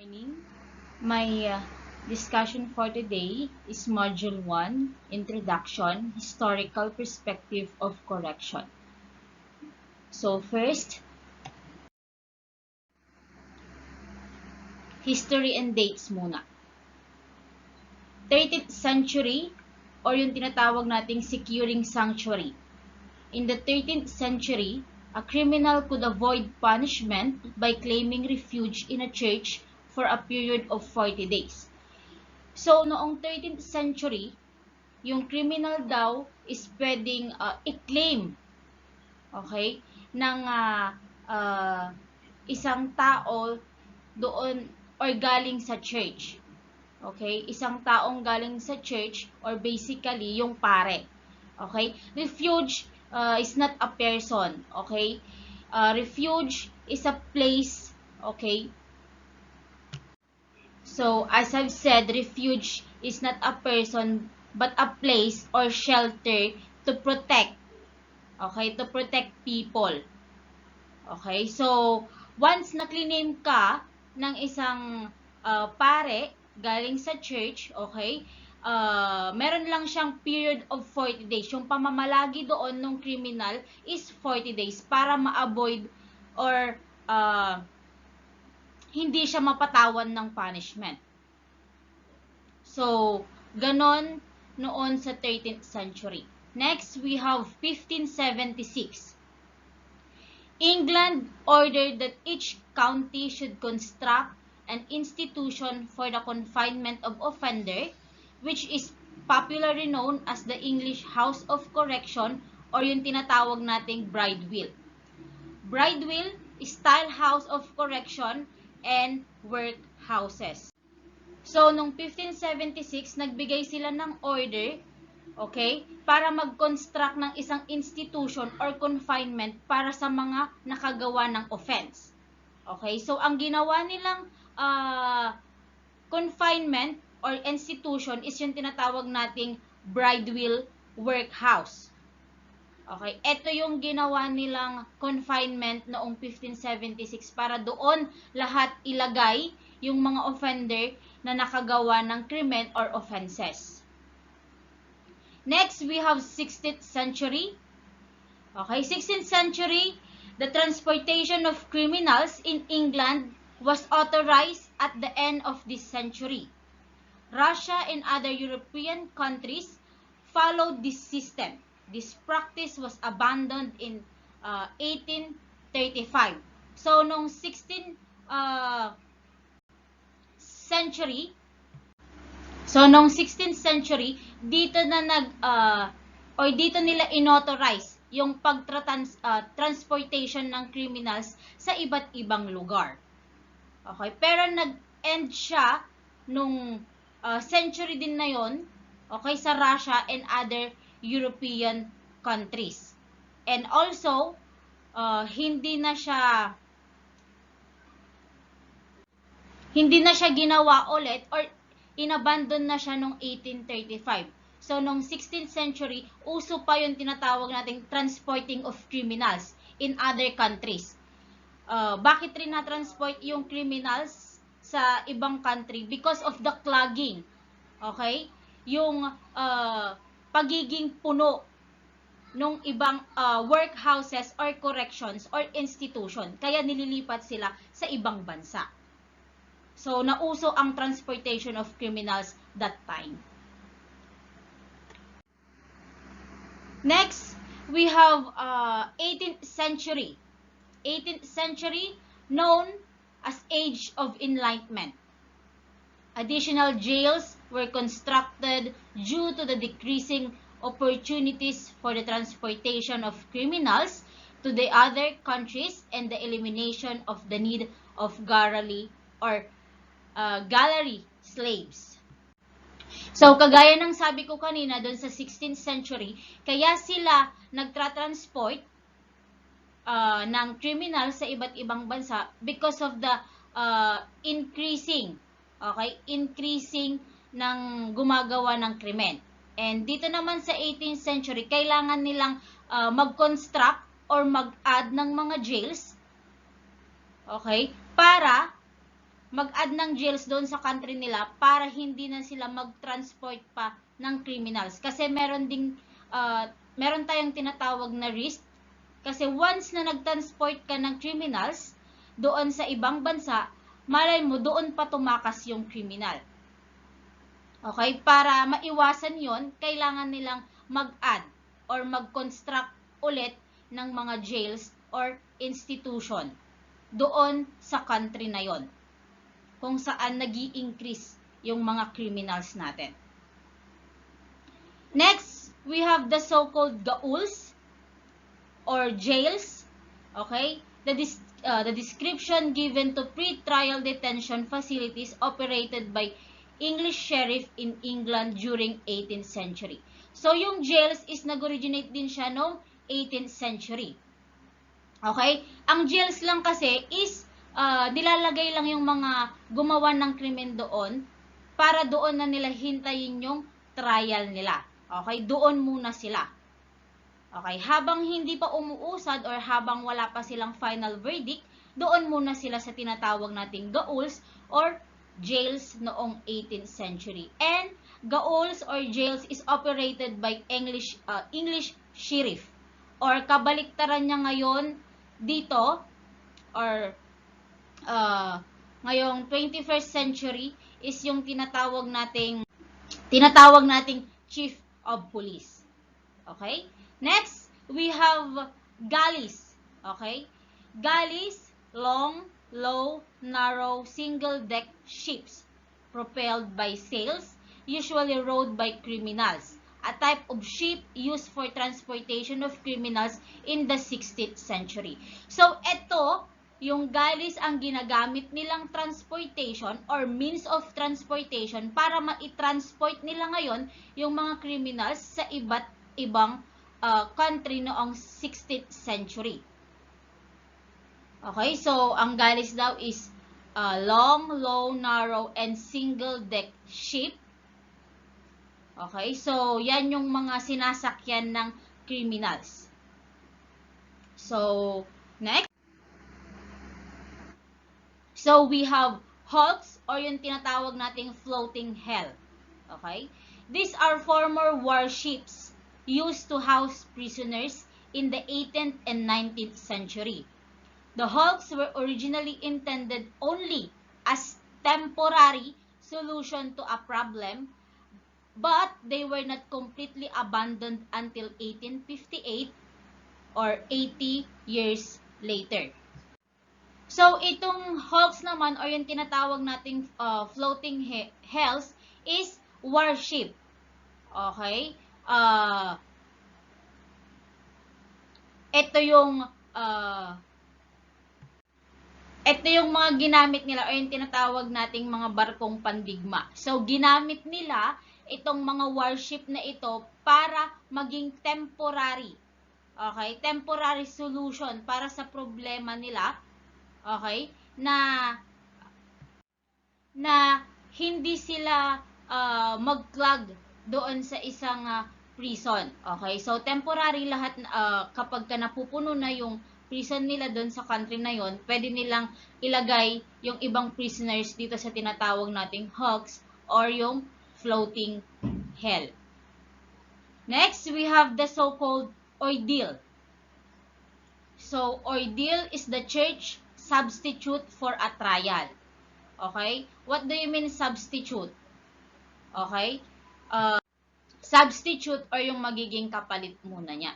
Morning. My discussion for today is Module 1, Introduction, Historical Perspective of Correction. So first, history and dates muna. 13th century or yung tinatawag nating securing sanctuary. In the 13th century, a criminal could avoid punishment by claiming refuge in a church for a period of 40 days. So, noong 13th century, yung criminal daw is pwedeng i-claim, okay, ng isang tao doon or galing sa church. Okay? Isang taong galing sa church or basically yung pare. Okay? Refuge is not a person. Okay? Refuge is a place. Okay? So, as I've said, refuge is not a person but a place or shelter to protect. Okay? To protect people. Okay? So, once na-claim ka ng isang pare galing sa church, okay? Meron lang siyang period of 40 days. Yung pamamalagi doon ng criminal is 40 days para ma-avoid or hindi siya mapatawan ng punishment. So, ganon noon sa 13th century. Next, we have 1576. England ordered that each county should construct an institution for the confinement of offender, which is popularly known as the English House of Correction or yung tinatawag nating Bridewell. Bridewell, style house of correction and workhouses. So, noong 1576, nagbigay sila ng order, okay, para mag-construct ng isang institution or confinement para sa mga nakagawa ng offense. Okay, so ang ginawa nilang confinement or institution is yung tinatawag nating Bridewell workhouse. Okay, ito yung ginawa nilang confinement noong 1576 para doon lahat ilagay yung mga offender na nakagawa ng krimen or offenses. Next, we have 16th century. Okay, 16th century, the transportation of criminals in England was authorized at the end of this century. Russia and other European countries followed this system. This practice was abandoned in 1835. So, noong 16th century, dito na dito nila inauthorize yung pag-transportation ng criminals sa iba't ibang lugar. Okay, pero nag-end siya nung century din na yon, okay, sa Russia and other European countries. And also, hindi na siya ginawa ulit or inabandon na siya noong 1835. So, noong 16th century, uso pa yung tinatawag nating transporting of criminals in other countries. Bakit rin na-transport yung criminals sa ibang country? Because of the clogging. Okay? Yung pagiging puno nung ibang workhouses or corrections or institution. Kaya nililipat sila sa ibang bansa. So, nauso ang transportation of criminals that time. Next, we have 18th century. 18th century, known as Age of Enlightenment. Additional jails were constructed due to the decreasing opportunities for the transportation of criminals to the other countries and the elimination of the need of gallery slaves. So, kagaya ng sabi ko kanina doon sa 16th century, kaya sila nagtra-transport ng criminals sa iba't ibang bansa because of the increasing ng gumagawa ng krimen. And dito naman sa 18th century, kailangan nilang mag-construct or mag-add ng mga jails, okay, para mag-add ng jails doon sa country nila para hindi na sila mag-transport pa ng criminals. Kasi meron tayong tinatawag na risk. Kasi once na nag-transport ka ng criminals doon sa ibang bansa, malay mo doon pa tumakas yung criminal. Okay? Para maiwasan yon, kailangan nilang mag-add or mag-construct ulit ng mga jails or institution doon sa country na yon, kung saan nag-i-increase yung mga criminals natin. Next, we have the so-called gauls or jails. Okay? The description given to pre-trial detention facilities operated by English sheriff in England during 18th century. So, yung jails is nag-originate din siya noong 18th century. Okay? Ang jails lang kasi is nilalagay lang yung mga gumawa ng krimen doon para doon na nila hintayin yung trial nila. Okay? Doon muna sila. Okay? Habang hindi pa umuusad or habang wala pa silang final verdict, doon muna sila sa tinatawag nating gauls or jails noong 18th century. And gauls or jails is operated by English sheriff. Or kabaliktaran niya ngayon dito, or ngayong 21st century is yung tinatawag nating chief of police. Okay? Next, we have galleys. Okay? Galleys, long, low, narrow, single-deck ships propelled by sails, usually rowed by criminals. A type of ship used for transportation of criminals in the 16th century. So, ito, yung galleys ang ginagamit nilang transportation or means of transportation para ma-transport nila ngayon yung mga criminals sa iba't ibang country noong 16th century. Okay, so ang galleys daw is long, low, narrow, and single-deck ship. Okay, so yan yung mga sinasakyan ng criminals. So, next. So, we have hulks or yung tinatawag nating floating hell. Okay? These are former warships used to house prisoners in the 18th and 19th century. The hulks were originally intended only as temporary solution to a problem, but they were not completely abandoned until 1858 or 80 years later. So, itong hulks naman or yung tinatawag nating floating hells is warship. Okay? Ito yung mga ginamit nila o yung tinatawag nating mga barkong pandigma. So, ginamit nila itong mga warship na ito para maging temporary. Okay? Temporary solution para sa problema nila. Okay? Na hindi sila mag-clog doon sa isang prison. Okay? So, temporary lahat kapag napupuno na yung prison nila doon sa country na yon, pwede nilang ilagay yung ibang prisoners dito sa tinatawag nating hulks or yung floating hell. Next, we have the so-called ordeal. So, ordeal is the church substitute for a trial. Okay? What do you mean substitute? Okay? Substitute or yung magiging kapalit muna niya.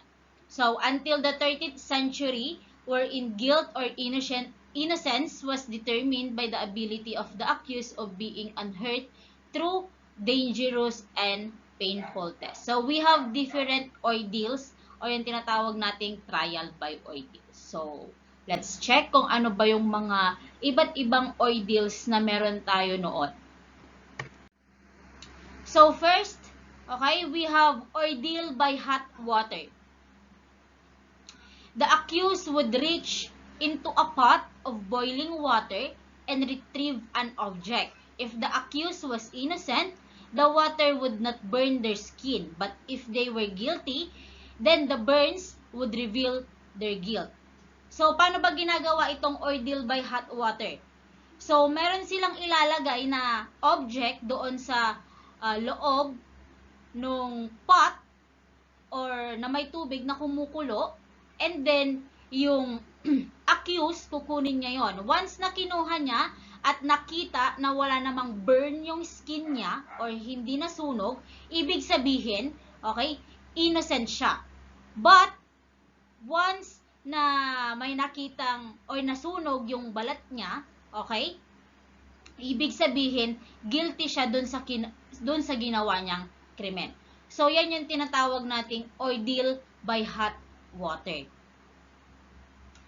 So, until the 13th century, wherein guilt or innocence was determined by the ability of the accused of being unhurt through dangerous and painful tests. So, we have different ordeals or yung tinatawag nating trial by ordeal. So, let's check kung ano ba yung mga iba't ibang ordeals na meron tayo noon. So, first, okay, we have ordeal by hot water. The accused would reach into a pot of boiling water and retrieve an object. If the accused was innocent, the water would not burn their skin. But if they were guilty, then the burns would reveal their guilt. So, paano ba ginagawa itong ordeal by hot water? So, meron silang ilalagay na object doon sa loob nung pot or na may tubig na kumukulo, and then yung accused, kukunin niya yon. Once na kinuha niya at nakita na wala namang burn yung skin niya or hindi nasunog, ibig sabihin, okay, innocent siya. But once na may nakitang or nasunog yung balat niya, okay, ibig sabihin guilty siya dun sa ginawa niyang krimen. So, yan yung tinatawag nating ordeal by hot water.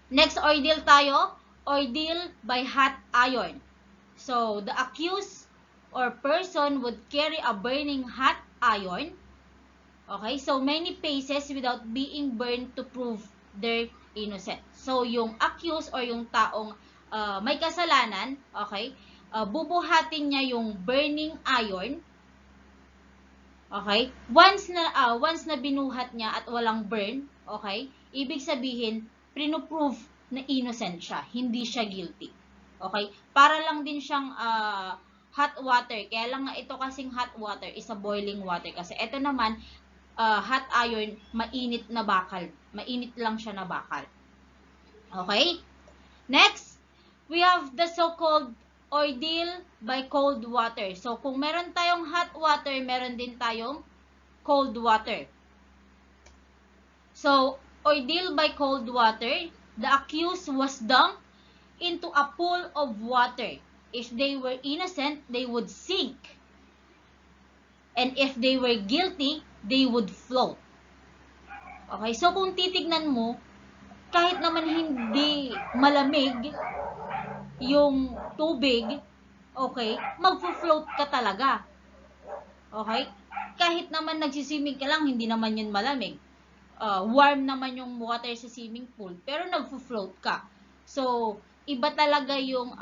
Next ordeal tayo, ordeal by hot iron. So, the accused or person would carry a burning hot iron, okay, so many paces without being burned to prove their innocent. So, yung accused or yung taong may kasalanan, okay, bubuhatin niya yung burning iron. Okay? Once na binuhat niya at walang burn, okay? Ibig sabihin, prino-prove na innocent siya, hindi siya guilty. Okay? Para lang din siyang hot water. Kaya lang nga ito kasing hot water is a boiling water kasi ito naman hot iron, mainit na bakal. Mainit lang siya na bakal. Okay? Next, we have the so-called ordeal by cold water. So, kung meron tayong hot water, meron din tayong cold water. So, ordeal by cold water, the accused was dumped into a pool of water. If they were innocent, they would sink. And if they were guilty, they would float. Okay, so kung titignan mo, kahit naman hindi malamig yung tubig, okay, magfo-float ka talaga. Okay? Kahit naman nagsisimig ka lang, hindi naman yun malamig. Warm naman yung water sa swimming pool, pero nagfo-float ka. So, iba talaga yung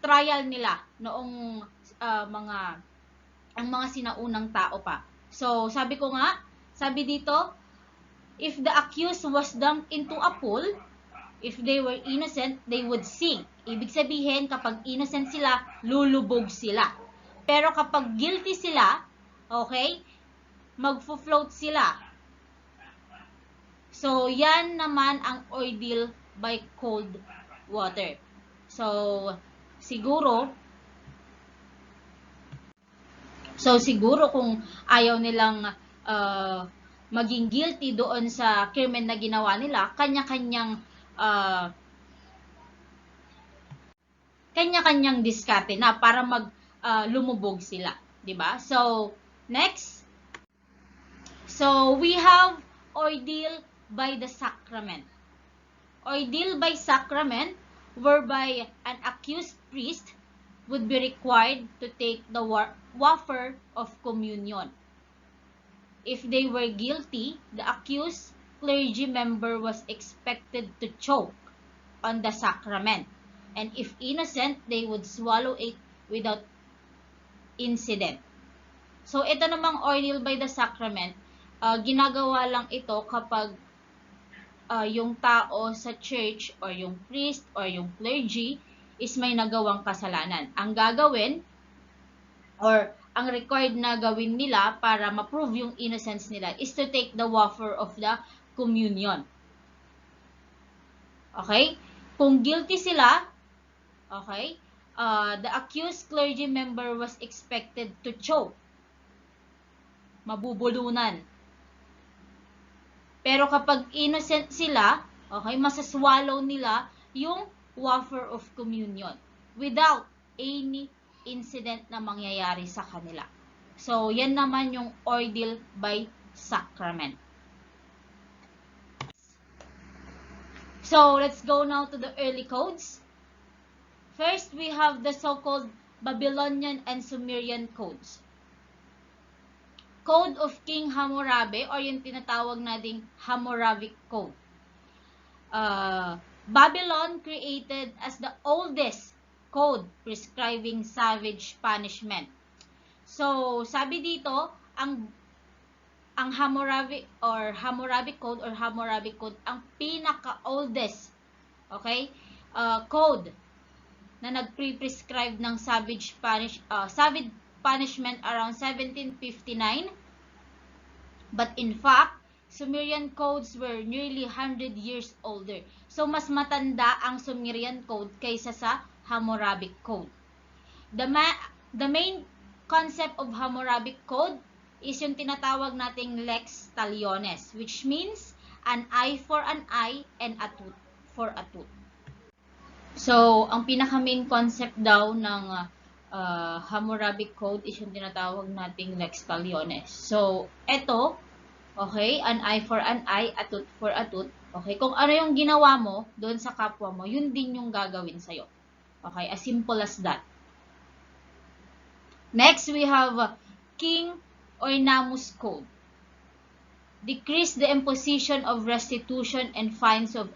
trial nila noong ang mga sinaunang tao pa. So, sabi dito, if the accused was dumped into a pool, if they were innocent, they would sink. Ibig sabihin, kapag innocent sila, lulubog sila. Pero kapag guilty sila, okay, magfo-float sila. So, yan naman ang ordeal by cold water. So, siguro kung ayaw nilang maging guilty doon sa krimen na ginawa nila, kanya-kanyang diskarte na para lumubog sila, 'di ba? So, next. So, we have ordeal by the sacrament. Ordeal by sacrament, whereby an accused priest would be required to take the wafer of communion. If they were guilty, the accused clergy member was expected to choke on the sacrament. And if innocent, they would swallow it without incident. So, ito namang ordeal by the sacrament, ginagawa lang ito kapag yung tao sa church or yung priest or yung clergy is may nagawang kasalanan. Ang gagawin or ang required na gawin nila para ma-prove yung innocence nila is to take the wafer of the communion. Okay? Kung guilty sila, okay, the accused clergy member was expected to choke. Mabubulunan. Pero kapag innocent sila, okay, masaswallow nila yung wafer of communion without any incident na mangyayari sa kanila. So, yan naman yung ordeal by sacrament. So, let's go now to the early codes. First, we have the so-called Babylonian and Sumerian codes. Code of King Hammurabi or yung tinatawag nating Hammurabic Code. Babylon created as the oldest code prescribing savage punishment. So, sabi dito, ang Hammurabi or Hammurabic Code ang pinaka-oldest, okay, code na nag-prescribe ng savage punishment around 1759. But in fact, Sumerian codes were nearly 100 years older. So, mas matanda ang Sumerian code kaysa sa Hammurabic code. The main concept of Hammurabic code is yung tinatawag nating lex talionis, which means an eye for an eye and a tooth for a tooth. So, ang pinaka-main concept daw ng Hammurabic code is yung tinatawag nating lex talionis. So, eto, okay, an eye for an eye, a tooth for a tooth. Okay, kung ano yung ginawa mo doon sa kapwa mo, yun din yung gagawin sa'yo. Okay, as simple as that. Next, we have King Ornamus Code. Decrease the imposition of restitution and fines of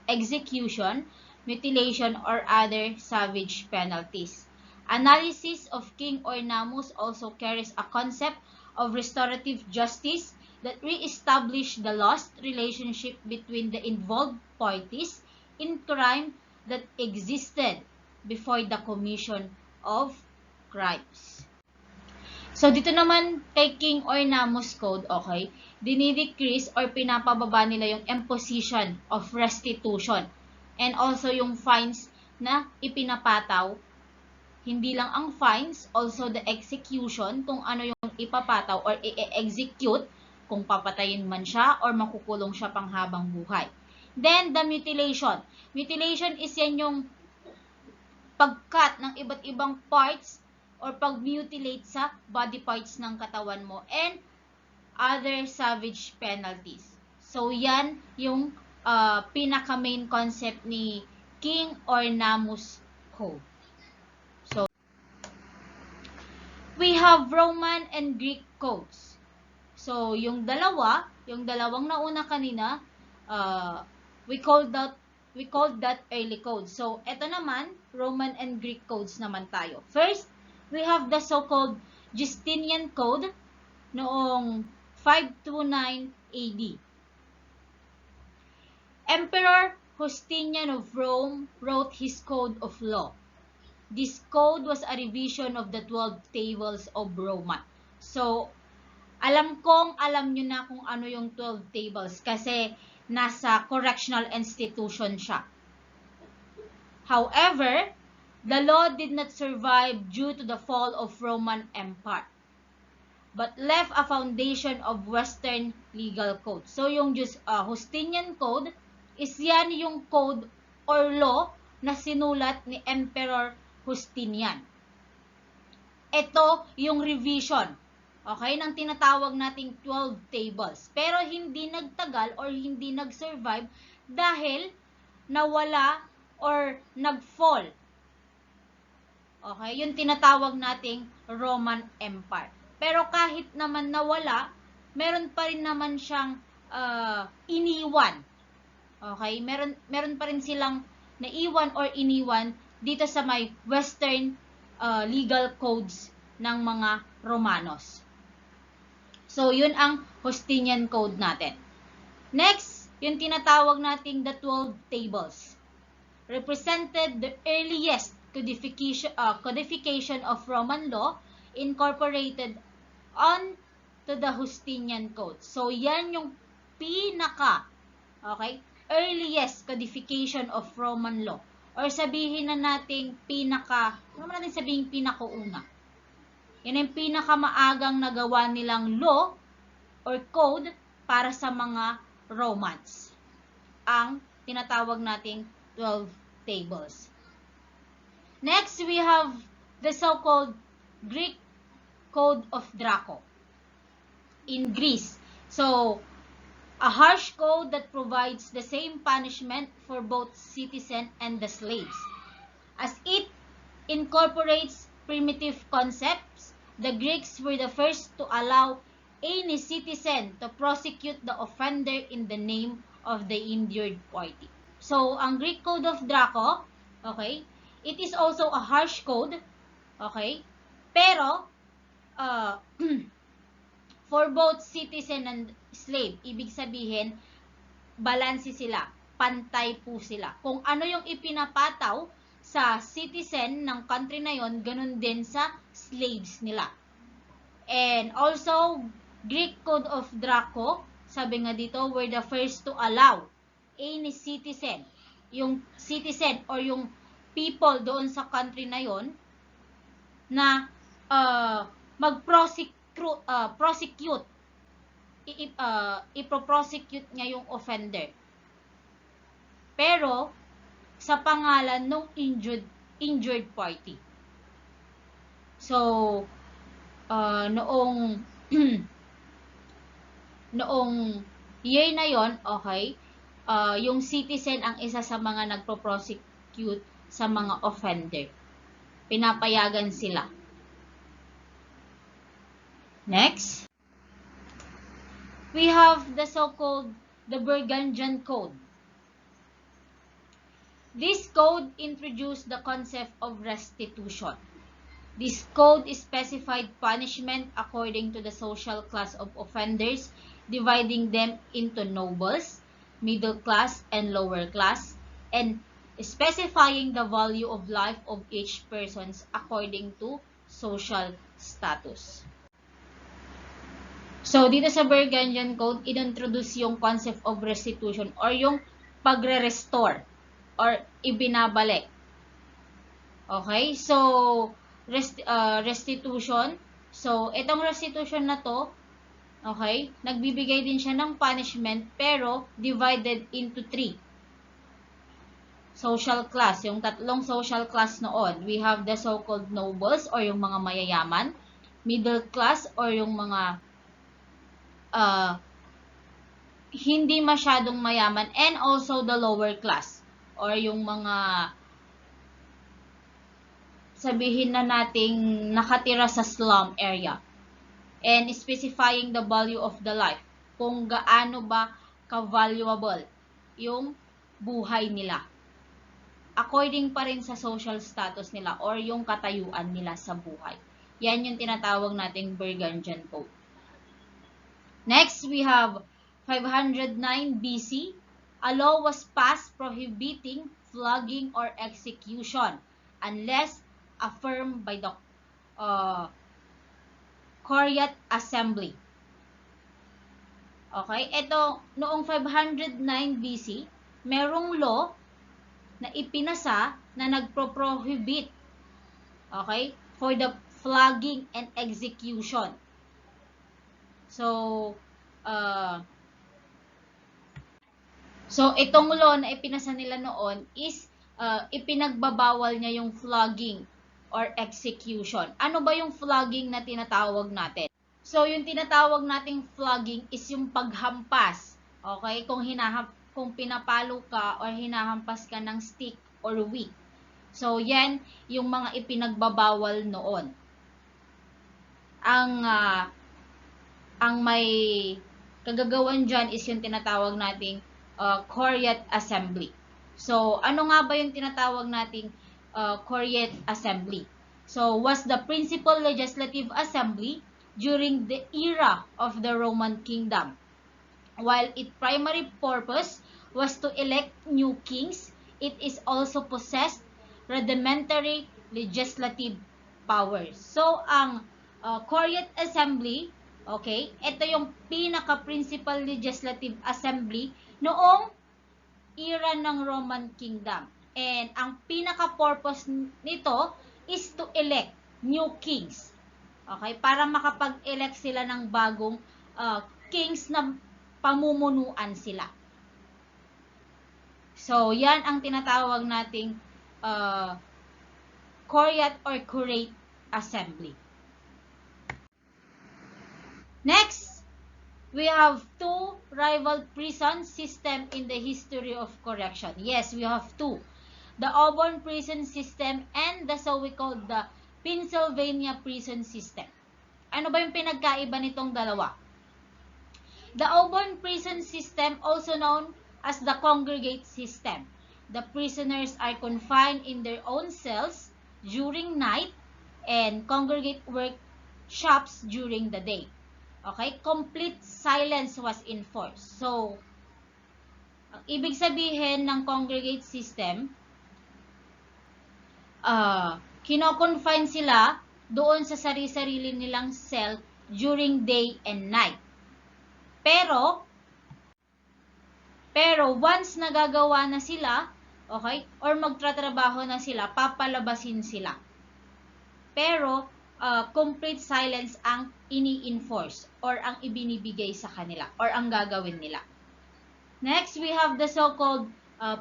execution, mutilation, or other savage penalties. Analysis of King Ornamus also carries a concept of restorative justice that re-establish the lost relationship between the involved parties in crime that existed before the commission of crimes. So, dito naman kay King Ornamus Code, okay, dinidecrease or pinapababa nila yung imposition of restitution and also yung fines na ipinapataw. Hindi lang ang fines, also the execution, kung ano yung ipapataw or i-execute, kung papatayin man siya or makukulong siya panghabang buhay. Then, the mutilation. Mutilation is yan yung pag-cut ng iba't ibang parts or pag-mutilate sa body parts ng katawan mo and other savage penalties. So, yan yung pinaka-main concept ni King Ornamus Code. So, we have Roman and Greek codes. So, yung dalawang nauna kanina, we called that early code. So, eto naman, Roman and Greek codes naman tayo. First, we have the so-called Justinian Code noong 529 AD. Emperor Justinian of Rome wrote his code of law. This code was a revision of the 12 tables of Roman. So, alam nyo na kung ano yung 12 tables kasi nasa correctional institution siya. However, the law did not survive due to the fall of Roman Empire, but left a foundation of Western legal code. So, yung Justinian Code is yan yung code or law na sinulat ni Emperor Justinian. Ito yung revision, okay, ng tinatawag nating 12 tables. Pero hindi nagtagal or hindi nag-survive dahil nawala or nag-fall. Okay, yung tinatawag nating Roman Empire. Pero kahit naman nawala, meron pa rin naman siyang iniwan. Okay, meron pa rin silang naiwan or iniwan dito sa may Western legal codes ng mga Romanos. So, yun ang Justinian Code natin. Next, yung tinatawag nating the 12 tables. Represented the earliest codification of Roman law incorporated on to the Justinian Code. So, yan yung earliest codification of Roman law. Or sabihin na natin pinakauna. Yan yung pinakamaagang nagawa nilang law or code para sa mga Romans. Ang tinatawag nating 12 tables. Next, we have the so-called Greek Code of Draco in Greece. So, a harsh code that provides the same punishment for both citizen and the slaves. As it incorporates primitive concepts, the Greeks were the first to allow any citizen to prosecute the offender in the name of the injured party. So, ang Greek Code of Draco, okay, it is also a harsh code, okay, pero, for both citizen and slave, ibig sabihin, balanse sila, pantay po sila. Kung ano yung ipinapataw sa citizen ng country na yon, ganun din sa slaves nila. And also, Greek Code of Draco, sabi nga dito, were the first to allow any citizen, yung citizen or yung people doon sa country na yon, na mag-prosecute, ipo-prosecute niya yung offender. Pero, sa pangalan ng injured party. So, noong year na yon, okay, yung citizen ang isa sa mga nagpo-prosecute sa mga offender. Pinapayagan sila. Next, we have the so-called the Burgundian Code. This code introduced the concept of restitution. This code specified punishment according to the social class of offenders, dividing them into nobles, middle class, and lower class, and specifying the value of life of each person according to social status. So, dito sa Burgundian Code, introduce yung concept of restitution or yung pagre-restore or ibinabalik. Okay? So, restitution. So, itong restitution na to, okay, nagbibigay din siya ng punishment pero divided into 3. Social class. Yung tatlong social class noon. We have the so-called nobles or yung mga mayayaman, middle class or yung mga hindi masyadong mayaman, and also the lower class or yung mga sabihin na nating nakatira sa slum area, and specifying the value of the life, kung gaano ba ka-valuable yung buhay nila according pa rin sa social status nila or yung katayuan nila sa buhay. Yan yung tinatawag nating Burgundian Code. Next, we have 509 BC. A law was passed prohibiting flogging or execution unless affirmed by the Coryat Assembly. Okay, ito, noong 509 BC, merong law na ipinasa na nagpro-prohibit, okay, for the flogging and execution. So, itong law na ipinasa nila noon is ipinagbabawal niya yung flogging or execution. Ano ba yung flogging na tinatawag natin? So, yung tinatawag nating flogging is yung paghampas. Okay? Kung pinapalo ka or hinahampas ka ng stick or whip. So, yan yung mga ipinagbabawal noon. Ang may kagagawan dyan is yung tinatawag nating Coryat Assembly. So, ano nga ba yung tinatawag nating Coryat Assembly? So, was the principal legislative assembly during the era of the Roman Kingdom. While its primary purpose was to elect new kings, it is also possessed rudimentary legislative powers. So, ang Coryat Assembly, okay, ito yung pinaka-principal legislative assembly noong era ng Roman Kingdom. And ang pinaka-purpose nito is to elect new kings. Okay, para makapag-elect sila ng bagong kings na pamumunuan sila. So, yan ang tinatawag nating Coryat or Curate Assembly. Next, we have two rival prison system in the history of correction. Yes, we have two. The Auburn prison system and the so-we-called the Pennsylvania prison system. Ano ba yung pinagkaiba nitong dalawa? The Auburn prison system, also known as the congregate system. The prisoners are confined in their own cells during night and congregate workshops during the day. Okay? Complete silence was enforced. So, ang ibig sabihin ng congregate system, kino-confine sila doon sa sarili-sarili nilang cell during day and night. Pero once nagagawa na sila, okay, or magtratrabaho na sila, papalabasin sila. Pero complete silence ang ini-enforce or ang ibinibigay sa kanila or ang gagawin nila. Next, we have the so-called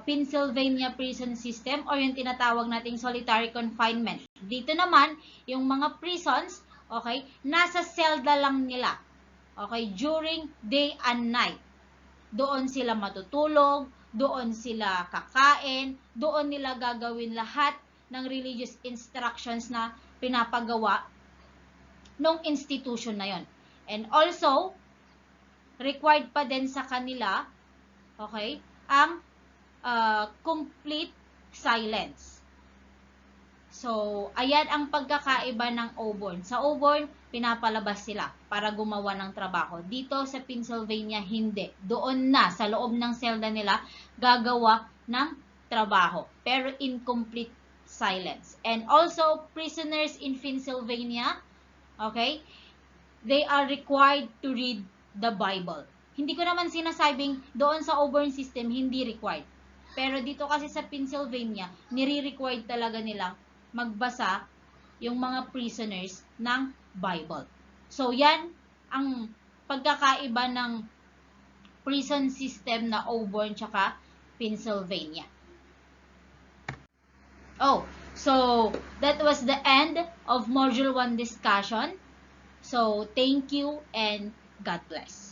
Pennsylvania prison system or yung tinatawag nating solitary confinement. Dito naman, yung mga prisons, okay, nasa selda lang nila, okay, during day and night. Doon sila matutulog, doon sila kakain, doon nila gagawin lahat ng religious instructions na pinapagawa ng institution na yon. And also, required pa din sa kanila, okay, ang complete silence. So, ayan ang pagkakaiba ng Auburn. Sa Auburn, pinapalabas sila para gumawa ng trabaho. Dito sa Pennsylvania, hindi. Doon na, sa loob ng selda nila, gagawa ng trabaho. Pero in complete silence. And also, prisoners in Pennsylvania, okay, they are required to read the Bible. Hindi ko naman sinasabing doon sa Auburn system, hindi required. Pero dito kasi sa Pennsylvania, nire-required talaga nilang magbasa yung mga prisoners ng Bible. So, yan ang pagkakaiba ng prison system na Auburn tsaka Pennsylvania. Oh, so that was the end of Module 1 discussion. So, thank you and God bless.